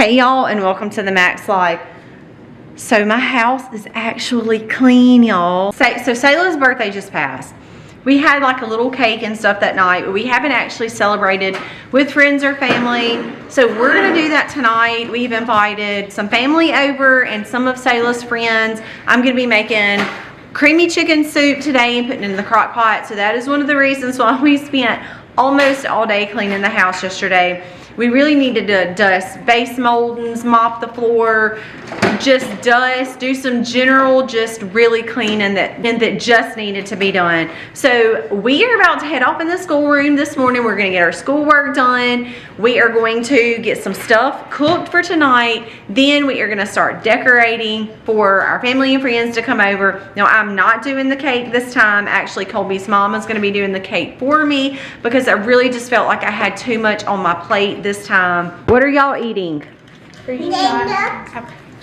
Hey y'all, and welcome to the Max Life. So my house is actually clean, y'all. So Sayla's birthday just passed. We had like a little cake and stuff that night, but we haven't actually celebrated with friends or family. So we're gonna do that tonight. We've invited some family over and some of Sayla's friends. I'm gonna be making creamy chicken soup today and putting it in the crock pot. So that is one of the reasons why we spent almost all day cleaning the house yesterday. We really needed to dust base moldings, mop the floor, just dust, do some general, just really cleaning that just needed to be done. So we are about to head off in the schoolroom this morning. We're gonna get our schoolwork done. We are going to get some stuff cooked for tonight. Then we are gonna start decorating for our family and friends to come over. Now I'm not doing the cake this time. Actually, Colby's mom is gonna be doing the cake for me because I really just felt like I had too much on my plate this time. What are y'all eating?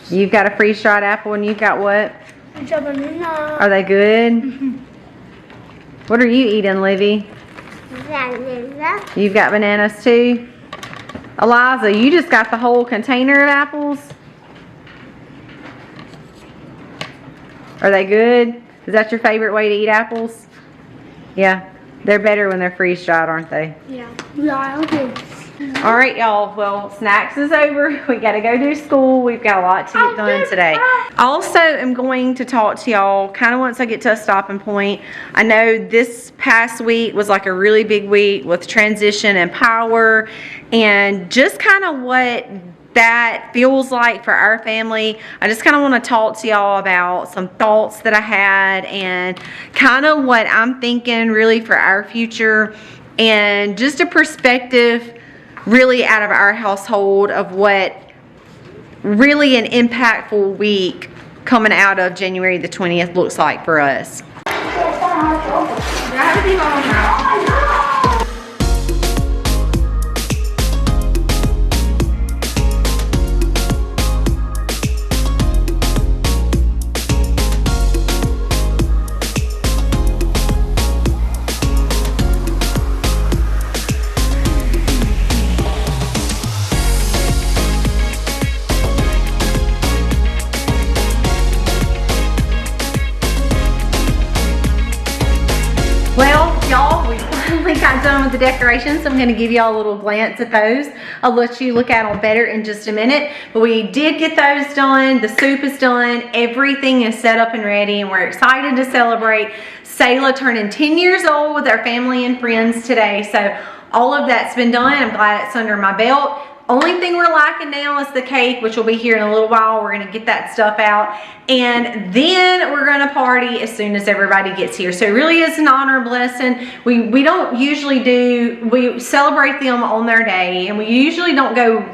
You've got a freeze-dried apple and you've got what? Are they good? What are you eating, Livy? Banana. You've got bananas too? Eliza, you just got the whole container of apples? Are they good? Is that your favorite way to eat apples? Yeah. They're better when they're freeze-dried, aren't they? Yeah. Yeah, okay. All right, y'all. Well, snacks is over. We got to go to school. We've got a lot to get done today. I also am going to talk to y'all kind of once I get to a stopping point. I know this past week was like a really big week with transition and power and just kind of what that feels like for our family. I just kind of want to talk to y'all about some thoughts that I had and kind of what I'm thinking really for our future and just a perspective really out of our household of what really an impactful week coming out of January the 20th looks like for us. Well, y'all, we finally got done with the decorations, so I'm going to give y'all a little glance at those. I'll let you look at them better in just a minute, but we did get those done. The soup is done. Everything is set up and ready, and we're excited to celebrate Sayla turning 10 years old with our family and friends today. So all of that's been done. I'm glad it's under my belt. Only thing we're lacking now is the cake, which will be here in a little while. We're gonna get that stuff out. And then we're gonna party as soon as everybody gets here. So it really is an honor, blessing. We don't usually we celebrate them on their day, and we usually don't go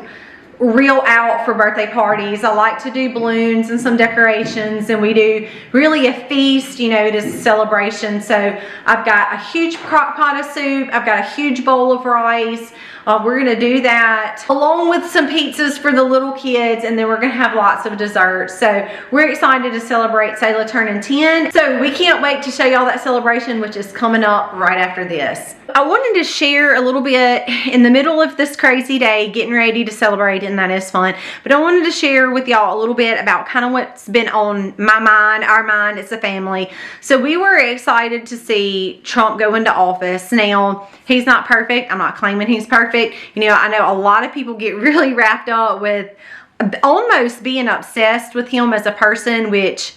real out for birthday parties. I like to do balloons and some decorations, and we do really a feast, you know, this celebration. So I've got a huge crock pot of soup. I've got a huge bowl of rice. We're gonna do that along with some pizzas for the little kids, and then we're gonna have lots of desserts. So we're excited to celebrate Sayla turning 10. So we can't wait to show y'all that celebration, which is coming up right after this. I wanted to share a little bit in the middle of this crazy day, getting ready to celebrate, and that is fun. But I wanted to share with y'all a little bit about kind of what's been on my mind, our mind as a family. So we were excited to see Trump go into office. Now, he's not perfect. I'm not claiming he's perfect. You know, I know a lot of people get really wrapped up with almost being obsessed with him as a person, which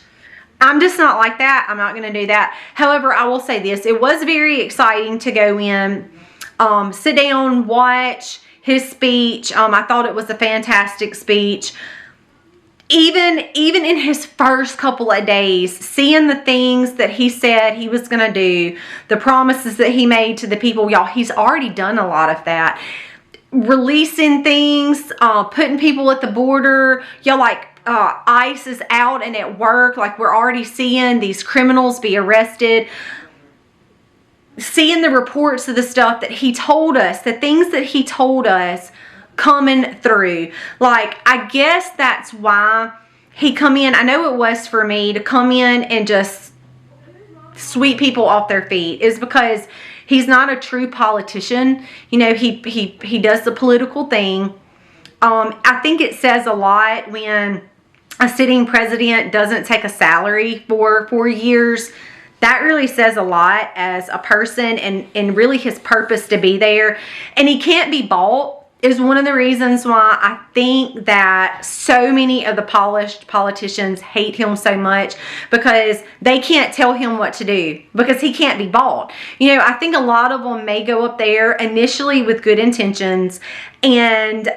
I'm just not like that. I'm not going to do that. However, I will say this. It was very exciting to go in, sit down, watch his speech. I thought it was a fantastic speech. Even in his first couple of days, seeing the things that he said he was going to do, the promises that he made to the people, y'all, he's already done a lot of that. Releasing things, putting people at the border, y'all, like ICE is out and at work. Like, we're already seeing these criminals be arrested. Seeing the reports of the stuff that he told us, the things that he told us coming through. Like, I guess that's why he come in. I know it was for me to come in and just sweep people off their feet, is because he's not a true politician. You know, he does the political thing, I think it says a lot when a sitting president doesn't take a salary for 4 years. That really says a lot as a person and really his purpose to be there. And he can't be bought is one of the reasons why I think that so many of the polished politicians hate him so much, because they can't tell him what to do because he can't be bought. You know, I think a lot of them may go up there initially with good intentions, and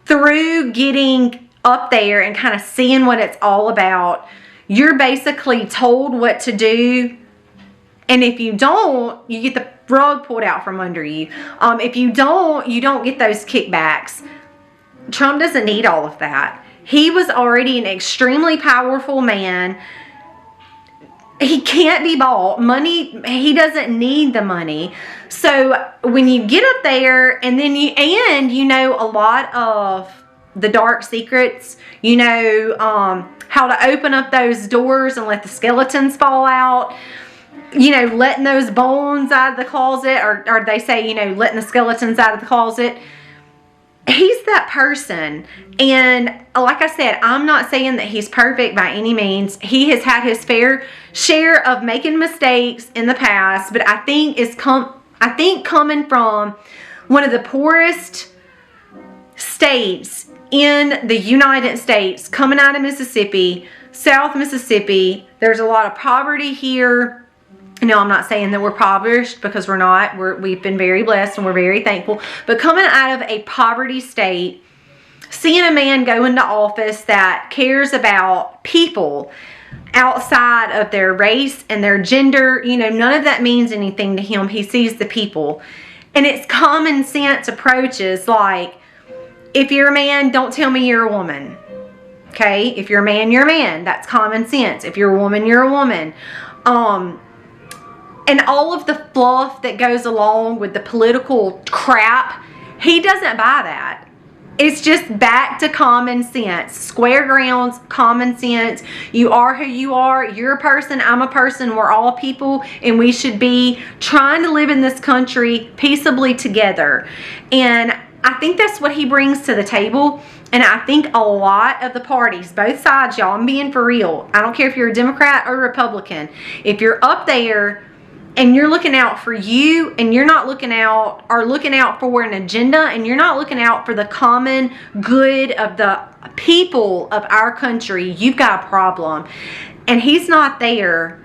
through getting up there and kind of seeing what it's all about, you're basically told what to do, and if you don't, you get the rug pulled out from under you. If you don't get those kickbacks. Trump doesn't need all of that. He was already an extremely powerful man. He can't be bought. Money, he doesn't need the money. So when you get up there and then you know a lot of the dark secrets, you know how to open up those doors and let the skeletons fall out, you know, letting those bones out of the closet, or they say, you know, letting the skeletons out of the closet. He's that person. And like I said, I'm not saying that he's perfect by any means. He has had his fair share of making mistakes in the past, but I think coming from one of the poorest states in the United States, coming out of Mississippi, South Mississippi, there's a lot of poverty here. No, I'm not saying that we're impoverished, because we're not. We've been very blessed and we're very thankful. But coming out of a poverty state, seeing a man go into office that cares about people outside of their race and their gender, you know, none of that means anything to him. He sees the people. And it's common sense approaches like, if you're a man, don't tell me you're a woman. Okay? If you're a man, you're a man. That's common sense. If you're a woman, you're a woman. And all of the fluff that goes along with the political crap, he doesn't buy that. It's just back to common sense. Square grounds, common sense. You are who you are. You're a person. I'm a person. We're all people. And we should be trying to live in this country peaceably together. And I think that's what he brings to the table. And I think a lot of the parties, both sides, y'all, I'm being for real. I don't care if you're a Democrat or a Republican. If you're up there and you're looking out for you, and you're not looking out for an agenda, and you're not looking out for the common good of the people of our country, you've got a problem. And he's not there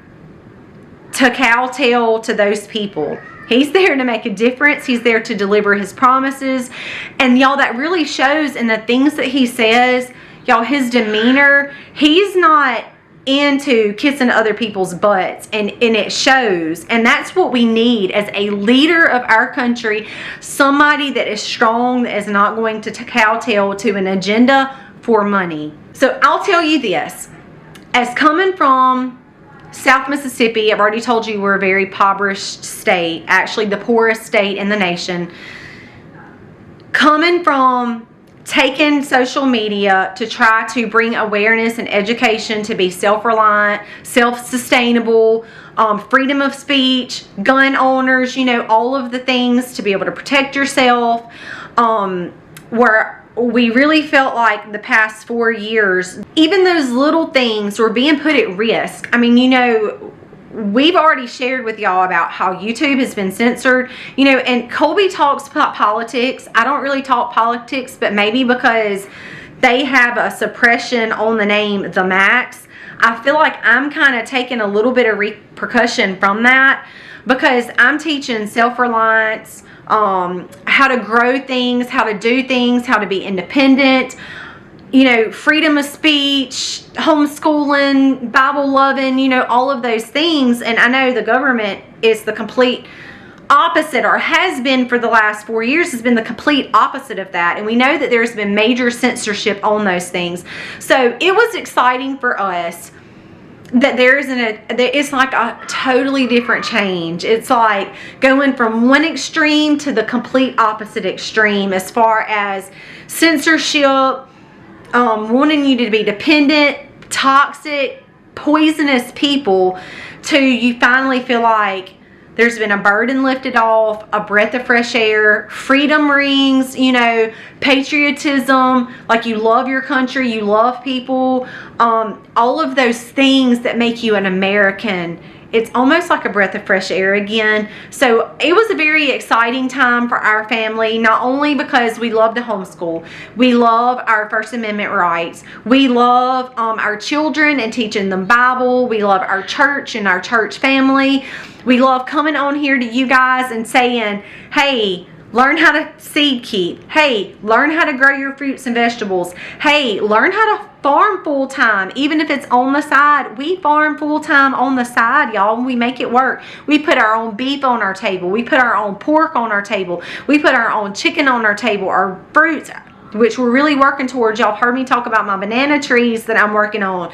to kowtow to those people. He's there to make a difference. He's there to deliver his promises. And y'all, that really shows in the things that he says. Y'all, his demeanor, he's not into kissing other people's butts, and it shows. And that's what we need as a leader of our country, somebody that is strong, that is not going to kowtow to an agenda for money. So I'll tell you this, as coming from South Mississippi, I've already told you we're a very impoverished state, actually the poorest state in the nation. Coming from taking social media to try to bring awareness and education to be self-reliant, self-sustainable, freedom of speech, gun owners, you know, all of the things to be able to protect yourself, where we really felt like the past 4 years, even those little things were being put at risk. I mean, you know, we've already shared with y'all about how YouTube has been censored, you know, and Colby talks about politics. I don't really talk politics, but maybe because they have a suppression on the name The Max, I feel like I'm kind of taking a little bit of repercussion from that, because I'm teaching self-reliance, how to grow things, how to do things, how to be independent, you know, freedom of speech, homeschooling, Bible loving, you know, all of those things. And I know the government is the complete opposite, or has been for the last 4 years, has been the complete opposite of that. And we know that there's been major censorship on those things. So it was exciting for us that it's like a totally different change. It's like going from one extreme to the complete opposite extreme as far as censorship, wanting you to be dependent, toxic, poisonous people, to you finally feel like There's been a burden lifted off, a breath of fresh air, freedom rings, you know, patriotism, like you love your country, you love people, all of those things that make you an American. It's almost like a breath of fresh air again. So it was a very exciting time for our family, not only because we love to homeschool, we love our First Amendment rights, we love our children and teaching them Bible, we love our church and our church family, we love coming on here to you guys and saying, hey, learn how to seed keep. Hey, learn how to grow your fruits and vegetables. Hey, learn how to farm full time, even if it's on the side. We farm full time on the side, y'all. We make it work. We put our own beef on our table. We put our own pork on our table. We put our own chicken on our table, our fruits, which we're really working towards. Y'all heard me talk about my banana trees that I'm working on.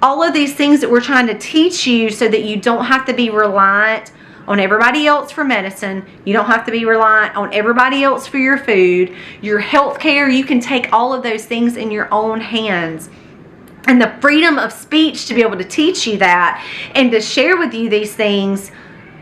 All of these things that we're trying to teach you so that you don't have to be reliant on everybody else for medicine. You don't have to be reliant on everybody else for your food, your health care. You can take all of those things in your own hands. And the freedom of speech to be able to teach you that and to share with you these things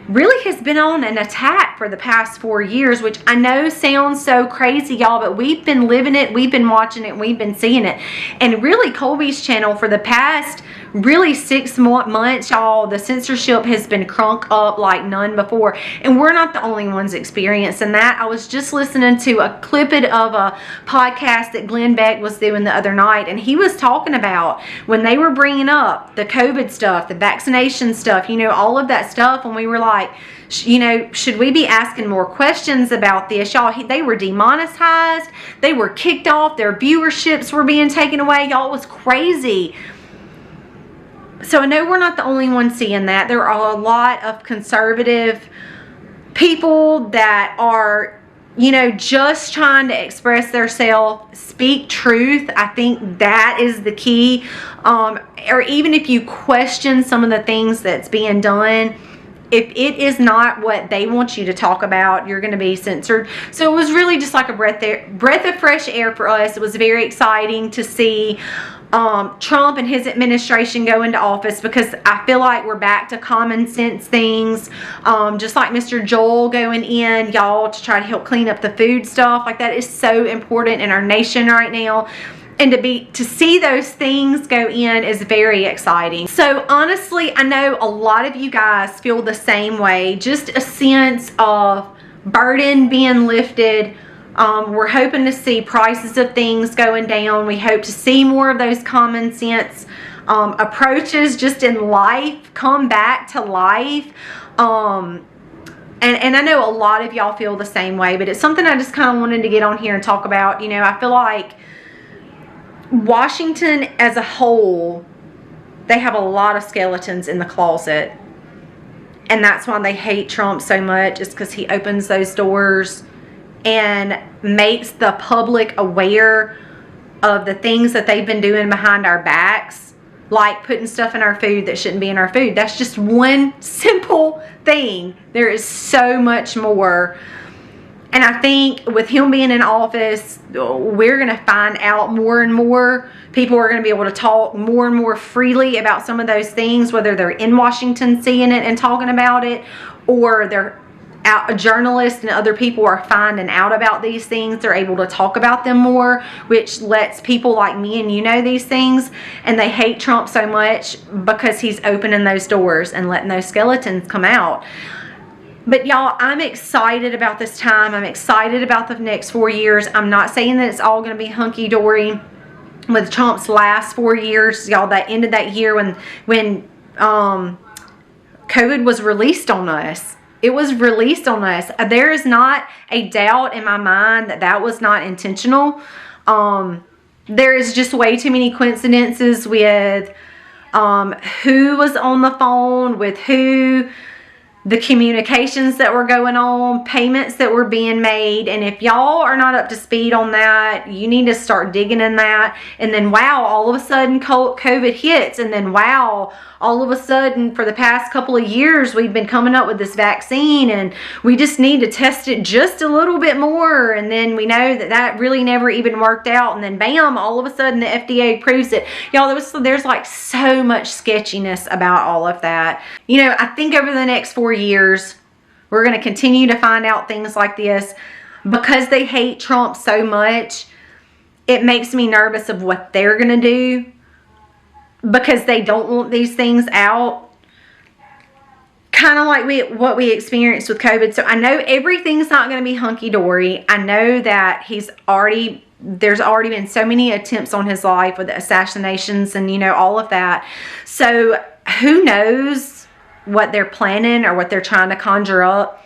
really has been on an attack for the past 4 years, which I know sounds so crazy, y'all, but we've been living it, we've been watching it, we've been seeing it. And really, Colby's channel for the past really 6 months, y'all, the censorship has been crunk up like none before. And we're not the only ones experiencing that. I was just listening to a clip of a podcast that Glenn Beck was doing the other night, and he was talking about when they were bringing up the COVID stuff, the vaccination stuff, you know, all of that stuff, and we were like, you know, should we be asking more questions about this? Y'all, they were demonetized, they were kicked off, their viewerships were being taken away, y'all. It was crazy. So I know we're not the only ones seeing that. There are a lot of conservative people that are, you know, just trying to express themselves, speak truth. I think that is the key. Or even if you question some of the things that's being done, if it is not what they want you to talk about, you're going to be censored. So it was really just like a breath of fresh air for us. It was very exciting to see Trump and his administration go into office, because I feel like we're back to common sense things, just like Mr. Joel going in, y'all, to try to help clean up the food stuff. Like, that is so important in our nation right now. And to see those things go in is very exciting. So honestly, I know a lot of you guys feel the same way. Just a sense of burden being lifted. We're hoping to see prices of things going down. We hope to see more of those common sense approaches just in life come back to life. And I know a lot of y'all feel the same way, but it's something I just kind of wanted to get on here and talk about. You know, I feel like Washington as a whole, they have a lot of skeletons in the closet. And that's why they hate Trump so much, is because he opens those doors and makes the public aware of the things that they've been doing behind our backs, like putting stuff in our food that shouldn't be in our food. That's just one simple thing. There is so much more. And I think with him being in office, we're going to find out more and more. People are going to be able to talk more and more freely about some of those things, whether they're in Washington seeing it and talking about it, or they're out, journalists and other people are finding out about these things. They're able to talk about them more, which lets people like me and you know these things. And they hate Trump so much because he's opening those doors and letting those skeletons come out. But y'all, I'm excited about this time. I'm excited about the next 4 years. I'm not saying that it's all going to be hunky-dory with Trump's last 4 years. Y'all, that ended that year when COVID was released on us. It was released on us. There is not a doubt in my mind that that was not intentional. There is just way too many coincidences with who was on the phone, with who, the communications that were going on, payments that were being made. And if y'all are not up to speed on that, you need to start digging in that. And then wow, all of a sudden COVID hits, and then wow, all of a sudden for the past couple of years we've been coming up with this vaccine, and we just need to test it just a little bit more, and then we know that that really never even worked out, and then bam, all of a sudden the FDA approves it. Y'all, there's like so much sketchiness about all of that. You know, I think over the next 4 years We're going to continue to find out things like this. Because they hate Trump so much, it makes me nervous of what they're going to do, because they don't want these things out. Kind of like what we experienced with COVID. So I know everything's not going to be hunky-dory. I know that there's already been so many attempts on his life with the assassinations and, you know, all of that. So who knows what they're planning or what they're trying to conjure up.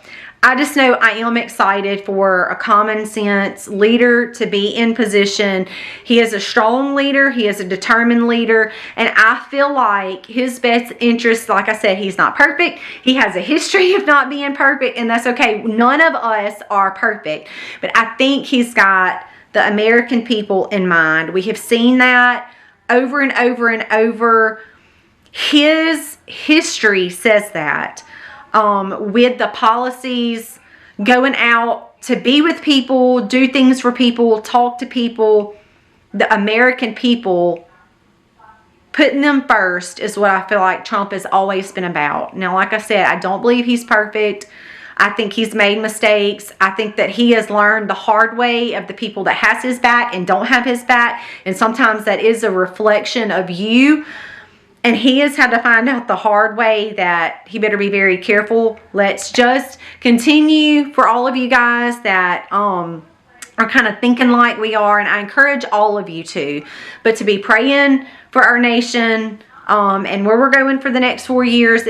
I just know I am excited for a common sense leader to be in position. He is a strong leader. He is a determined leader. And I feel like his best interest, like I said, he's not perfect. He has a history of not being perfect, and that's okay. None of us are perfect. But I think he's got the American people in mind. We have seen that over and over and over. His history says that. With the policies, going out to be with people, do things for people, talk to people, the American people, putting them first is what I feel like Trump has always been about. Now, like I said, I don't believe he's perfect. I think he's made mistakes. I think that he has learned the hard way of the people that has his back and don't have his back. And sometimes that is a reflection of you. And he has had to find out the hard way that he better be very careful. Let's just continue for all of you guys that are kind of thinking like we are. And I encourage all of you to be praying for our nation and where we're going for the next 4 years.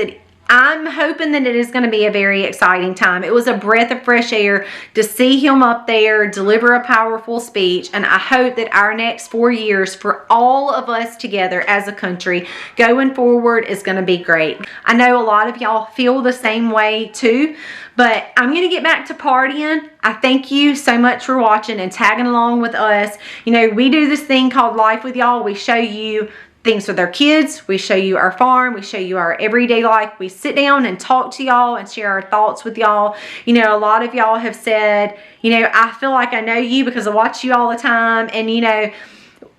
I'm hoping that it is going to be a very exciting time. It was a breath of fresh air to see him up there deliver a powerful speech. And I hope that our next 4 years for all of us together as a country going forward is going to be great. I know a lot of y'all feel the same way too, but I'm going to get back to partying. I thank you so much for watching and tagging along with us. You know, we do this thing called Life with Y'all. We show you things with our kids. We show you our farm. We show you our everyday life. We sit down and talk to y'all and share our thoughts with y'all. You know, a lot of y'all have said, you know, I feel like I know you because I watch you all the time. And, you know,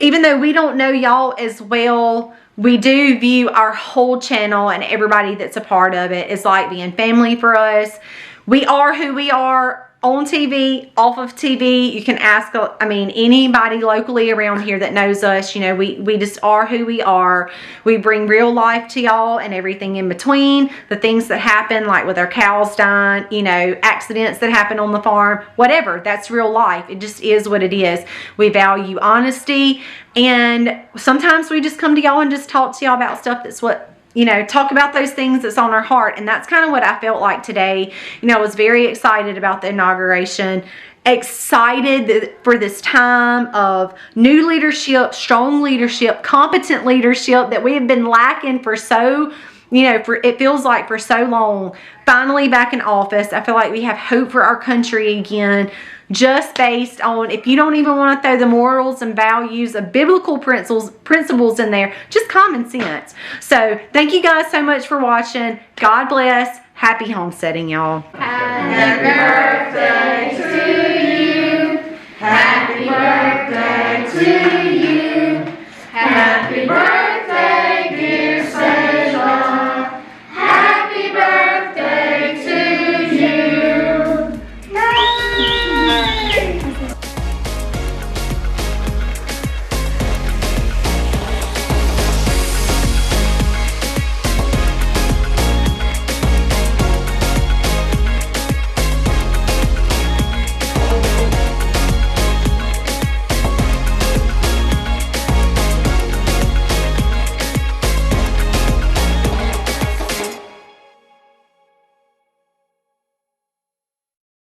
even though we don't know y'all as well, we do view our whole channel and everybody that's a part of it as like being family for us. We are who we are on TV, off of TV. You can ask, I mean, anybody locally around here that knows us. You know, we just are who we are. We bring real life to y'all and everything in between. The things that happen, like with our cows dying, you know, accidents that happen on the farm, whatever. That's real life. It just is what it is. We value honesty. And sometimes we just come to y'all and just talk to y'all about stuff that's what, you know, talk about those things that's on our heart. And that's kind of what I felt like today. You know, I was very excited about the inauguration, excited for this time of new leadership, strong leadership, competent leadership that we have been lacking for so, you know, it feels like for so long. Finally back in office. I feel like we have hope for our country again, just based on, if you don't even want to throw the morals and values of biblical principles in there, just common sense. So thank you guys so much for watching. God bless. Happy homesteading, y'all. Happy birthday to you. Happy birthday to you.